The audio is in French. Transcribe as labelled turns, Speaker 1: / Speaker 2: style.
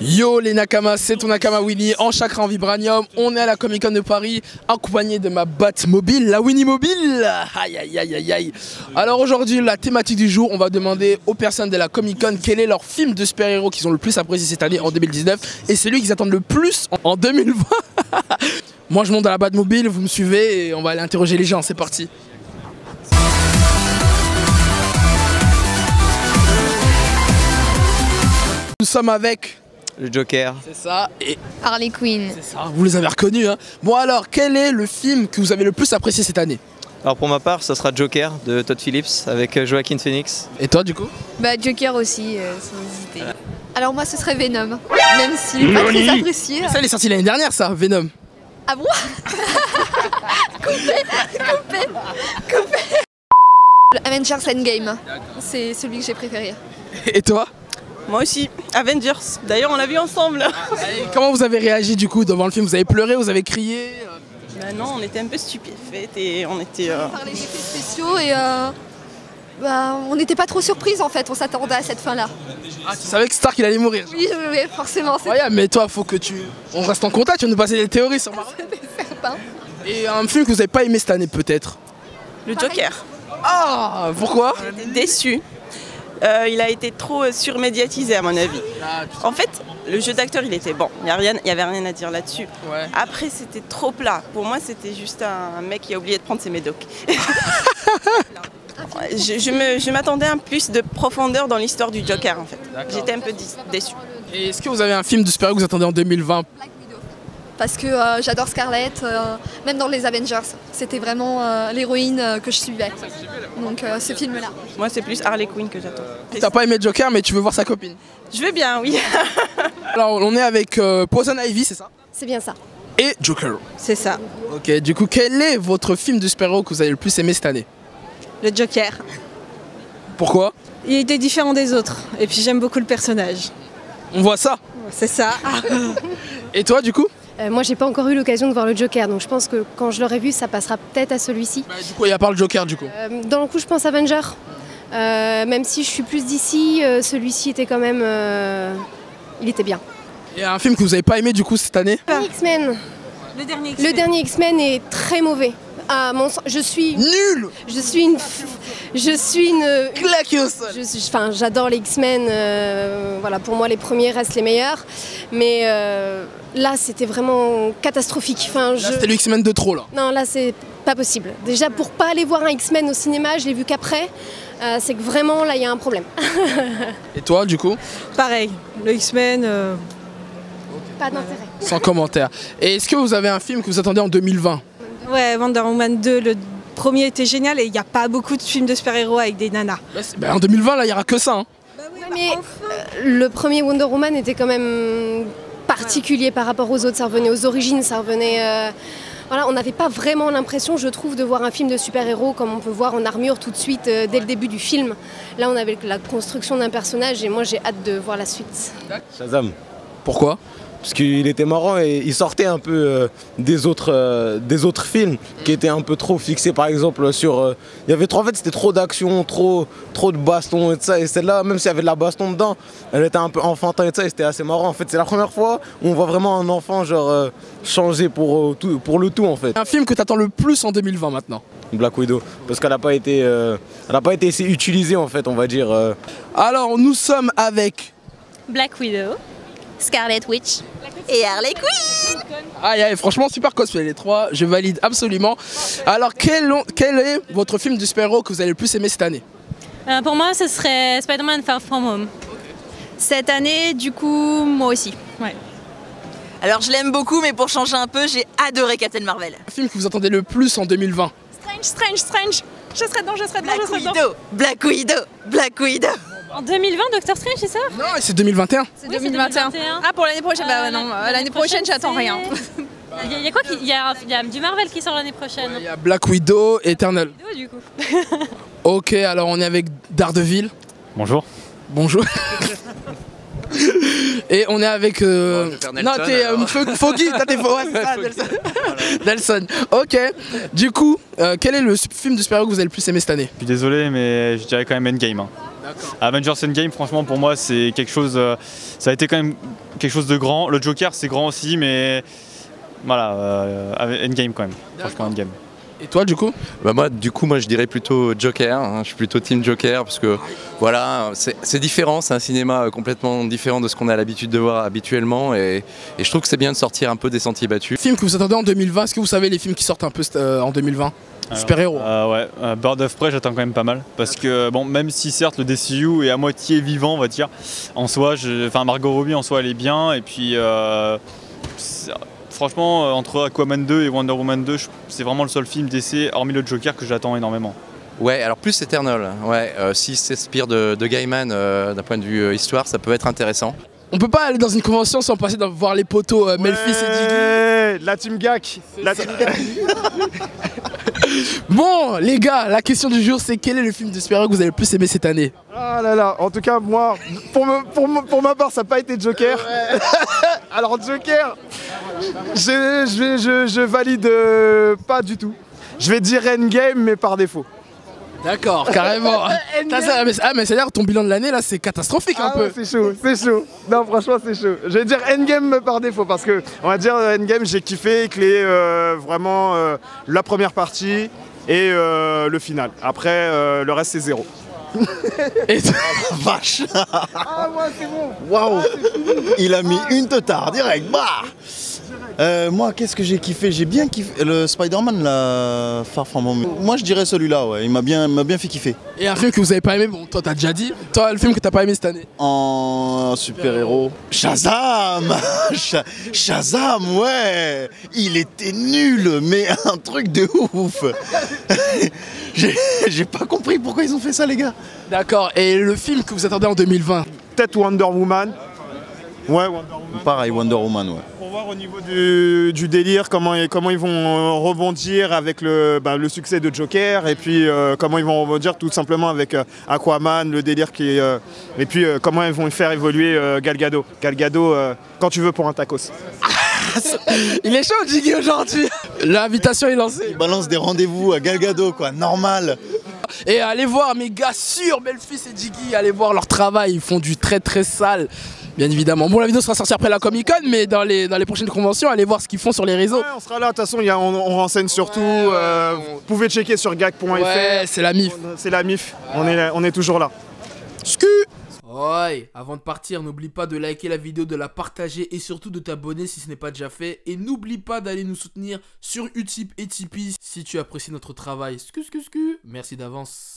Speaker 1: Yo les Nakamas, c'est ton Nakama Winnie en chakra en vibranium. On est à la Comic Con de Paris, accompagné de ma Batmobile, la Winnie Mobile. Aïe aïe aïe aïe aïe. Alors aujourd'hui, la thématique du jour, on va demander aux personnes de la Comic Con quel est leur film de super-héros qu'ils ont le plus apprécié cette année en 2019 et celui qu'ils attendent le plus en 2020. Moi je monte dans la Batmobile, vous me suivez et on va aller interroger les gens, c'est parti. Nous sommes avec
Speaker 2: le Joker.
Speaker 1: C'est ça. Et
Speaker 3: Harley Quinn.
Speaker 1: c'est ça, vous les avez reconnus hein. Bon alors, quel est le film que vous avez le plus apprécié cette année?
Speaker 2: Alors pour ma part, ça sera Joker de Todd Phillips avec Joaquin Phoenix.
Speaker 1: Et toi du coup?
Speaker 3: Bah Joker aussi, sans hésiter. Alors moi ce serait Venom, même s'il n'est pas très apprécié.
Speaker 1: Ça il est sorti l'année dernière ça, Venom.
Speaker 3: Ah bon? Coupé. Avengers Endgame, c'est celui que j'ai préféré.
Speaker 1: Et toi?
Speaker 4: Moi aussi, Avengers. D'ailleurs, on l'a vu ensemble.
Speaker 1: Et comment vous avez réagi du coup devant le film? Vous avez pleuré, vous avez crié?
Speaker 4: Bah non, on était un peu stupéfaites et on était...
Speaker 3: On parlait d'effets spéciaux et on n'était pas trop surprises en fait, on s'attendait à cette fin-là.
Speaker 1: Ah, tu savais que Stark il allait mourir?
Speaker 3: Oui, forcément, c'est
Speaker 1: Incroyable, mais toi faut que on reste en contact, tu vas nous passer des théories sur Marvel.
Speaker 3: certain.
Speaker 1: Et un film que vous avez pas aimé cette année peut-être?
Speaker 4: Le Joker.
Speaker 1: Ah, pourquoi?
Speaker 4: On était déçus. Il a été trop surmédiatisé à mon avis. En fait, le jeu d'acteur il était bon, il n'y avait rien à dire là-dessus.
Speaker 1: Ouais.
Speaker 4: Après c'était trop plat, pour moi c'était juste un mec qui a oublié de prendre ses médocs. Je m'attendais à un plus de profondeur dans l'histoire du Joker en fait. J'étais un peu déçue.
Speaker 1: Et est-ce que vous avez un film de super-héros que vous attendez en 2020?
Speaker 3: Parce que j'adore Scarlett, même dans les Avengers, c'était vraiment l'héroïne que je suivais. Donc ce film-là.
Speaker 4: Moi c'est plus Harley Quinn que j'attends.
Speaker 1: T'as pas aimé Joker mais tu veux voir sa copine?
Speaker 4: Je veux bien, oui.
Speaker 1: Alors on est avec Poison Ivy, c'est ça?
Speaker 3: C'est bien ça.
Speaker 1: Et Joker.
Speaker 4: C'est ça,
Speaker 1: Ok, du coup quel est votre film de super-héros que vous avez le plus aimé cette année?
Speaker 5: Le Joker.
Speaker 1: Pourquoi?
Speaker 5: Il était différent des autres. Et puis j'aime beaucoup le personnage.
Speaker 1: On voit ça.
Speaker 5: C'est ça.
Speaker 1: Et toi du coup?
Speaker 6: Moi, j'ai pas encore eu l'occasion de voir le Joker, donc je pense que quand je l'aurai vu, ça passera peut-être à celui-ci.
Speaker 1: Bah, du coup, il y a pas le Joker du coup.
Speaker 6: Dans le coup, je pense Avenger. Même si je suis plus d'ici, celui-ci était quand même... il était bien.
Speaker 1: Il y a un film que vous avez pas aimé du coup cette année?
Speaker 6: X-Men.
Speaker 5: Le dernier
Speaker 6: Le dernier X-Men est très mauvais. Ah, mon sang, je suis
Speaker 1: Nul.
Speaker 6: une...
Speaker 1: Claqué au sol.
Speaker 6: Enfin, j'adore les X-Men. Voilà, pour moi, les premiers restent les meilleurs. Mais là, c'était vraiment catastrophique. Enfin,
Speaker 1: Là, c'était le X-Men de trop là.
Speaker 6: Non, là, c'est pas possible. Déjà, pour pas aller voir un X-Men au cinéma, je l'ai vu qu'après. C'est que vraiment, là, il y a un problème.
Speaker 1: Et toi du coup?
Speaker 5: Pareil, le X-Men.
Speaker 6: Pas d'intérêt.
Speaker 1: Sans commentaire. Et est-ce que vous avez un film que vous attendez en 2020?
Speaker 5: Ouais, Wonder Woman 2, le premier était génial et il n'y a pas beaucoup de films de super-héros avec des nanas.
Speaker 1: Bah, en 2020 là, il y aura que ça hein.
Speaker 6: Ouais, mais le premier Wonder Woman était quand même particulier par rapport aux autres. Ça revenait aux origines, ça revenait... Voilà, on n'avait pas vraiment l'impression, je trouve, de voir un film de super-héros comme on peut voir en armure tout de suite dès le début du film. Là, on avait la construction d'un personnage et moi, j'ai hâte de voir la suite.
Speaker 7: Shazam.
Speaker 1: Pourquoi?
Speaker 7: Parce qu'il était marrant et il sortait un peu des autres films qui étaient un peu trop fixés par exemple sur... il y avait trop, en fait c'était trop d'action, trop de baston et tout ça. Et celle-là, même s'il y avait de la baston dedans, elle était un peu enfantin et tout ça et c'était assez marrant. En fait c'est la première fois où on voit vraiment un enfant genre changer pour le tout en fait.
Speaker 1: Un film que t'attends le plus en 2020 maintenant?
Speaker 7: Black Widow. Parce qu'elle n'a pas été assez utilisée en fait on va dire.
Speaker 1: Alors nous sommes avec...
Speaker 8: Black Widow, Scarlet Witch et Harley Quinn.
Speaker 1: Aïe aïe, franchement super cosplay les trois, je valide absolument. Alors quel est votre film de super-héros que vous avez le plus aimé cette année?
Speaker 8: Pour moi, ce serait Spider-Man Far From Home. Cette année, du coup, moi aussi. Ouais.
Speaker 9: Alors je l'aime beaucoup, mais pour changer un peu, j'ai adoré Captain Marvel.
Speaker 1: Un film que vous attendez le plus en 2020?
Speaker 8: Strange. Je serai dedans.
Speaker 9: Black Widow.
Speaker 8: En 2020, Doctor Strange, c'est ça?
Speaker 1: Non, c'est 2021.
Speaker 8: C'est 2021.
Speaker 5: Ah, pour l'année prochaine, bah non, l'année prochaine, j'attends rien.
Speaker 8: Il y a quoi il y a du Marvel qui sort l'année prochaine.
Speaker 1: Il y a Black Widow, Eternal.
Speaker 8: Du coup.
Speaker 1: Ok, alors on est avec Daredevil.
Speaker 10: Bonjour.
Speaker 1: Bonjour. Et on est avec... Non, t'es Foggy, t'es Delson. Ok, du coup, quel est le film de super-héros que vous avez le plus aimé cette année?
Speaker 10: Je suis désolé, mais je dirais quand même Endgame. Hein. Avengers Endgame, franchement, pour moi, c'est quelque chose. Ça a été quand même quelque chose de grand. Le Joker, c'est grand aussi, mais voilà, Endgame quand même. Franchement, Endgame.
Speaker 1: Et toi, du coup?
Speaker 11: Bah moi, je dirais plutôt Joker. Hein. Je suis plutôt team Joker parce que voilà, c'est différent, c'est un cinéma complètement différent de ce qu'on a l'habitude de voir habituellement et je trouve que c'est bien de sortir un peu des sentiers battus.
Speaker 1: Film que vous attendez en 2020, est-ce que vous savez les films qui sortent un peu en 2020? Super-héros.
Speaker 10: Ouais, Bird of Prey, j'attends quand même pas mal. Parce que, bon, même si certes le DCU est à moitié vivant, on va dire, en soi, Margot Robbie en soi, elle est bien. Et puis, franchement, entre Aquaman 2 et Wonder Woman 2, c'est vraiment le seul film DC, hormis le Joker, que j'attends énormément.
Speaker 11: Ouais, alors plus Eternal. Ouais, s'il s'inspire de Gaiman d'un point de vue histoire, ça peut être intéressant.
Speaker 1: On peut pas aller dans une convention sans passer dans voir les poteaux Melfis et Diggy.
Speaker 12: La team GAC.
Speaker 1: Bon, les gars, la question du jour, c'est quel est le film de super-héros que vous avez le plus aimé cette année?
Speaker 12: Ah là là, en tout cas, moi, pour ma part, ça n'a pas été Joker. Alors, Joker, je valide pas du tout. Je vais dire Endgame, mais par défaut.
Speaker 1: D'accord, carrément. Mais c'est-à-dire ton bilan de l'année là, c'est catastrophique un peu.
Speaker 12: Ouais, c'est chaud. Non, franchement, c'est chaud. Je vais dire Endgame par défaut parce que, on va dire Endgame, j'ai kiffé vraiment la première partie et le final. Après, le reste, c'est 0.
Speaker 1: Et
Speaker 13: vache.
Speaker 12: Ah, moi, c'est bon.
Speaker 13: Waouh. Il a mis une teutard direct. Bah. Moi, qu'est-ce que j'ai kiffé? J'ai bien kiffé le Spider-Man, la Far From Home. Moi, je dirais celui-là, ouais. Il m'a bien fait kiffer.
Speaker 1: Et un film que vous avez pas aimé, bon, toi, t'as déjà dit. Toi, le film que t'as pas aimé cette année?
Speaker 13: En super-héros. Shazam. Shazam, ouais. Il était nul, mais un truc de ouf. J'ai pas compris pourquoi ils ont fait ça, les gars.
Speaker 1: D'accord. Et le film que vous attendez en 2020?
Speaker 12: Peut-être Wonder Woman. Ouais, Wonder Woman.
Speaker 13: Pareil, Wonder Woman, ouais.
Speaker 12: Pour voir au niveau du délire, comment ils vont rebondir avec le succès de Joker et puis comment ils vont rebondir tout simplement avec Aquaman, le délire et puis comment ils vont faire évoluer Gal Gadot. Gal Gadot, quand tu veux pour un tacos.
Speaker 1: Il est chaud, Jiggy, aujourd'hui. L'invitation est lancée.
Speaker 13: Il balance des rendez-vous à Gal Gadot, quoi, normal.
Speaker 1: Et allez voir mes gars sur Melfis et Jiggy, allez voir leur travail, ils font du très très sale. Bien évidemment. Bon, la vidéo sera sortie après la Comic Con, mais dans les prochaines conventions, allez voir ce qu'ils font sur les réseaux.
Speaker 12: Ouais, on sera là, de toute façon, on renseigne surtout. Vous pouvez checker sur gag.fr.
Speaker 1: Ouais, c'est la MIF.
Speaker 12: C'est la MIF, on est toujours là.
Speaker 1: Scu. Ouais, avant de partir, n'oublie pas de liker la vidéo, de la partager et surtout de t'abonner si ce n'est pas déjà fait. Et n'oublie pas d'aller nous soutenir sur Utip et Tipeee si tu apprécies notre travail. Merci d'avance.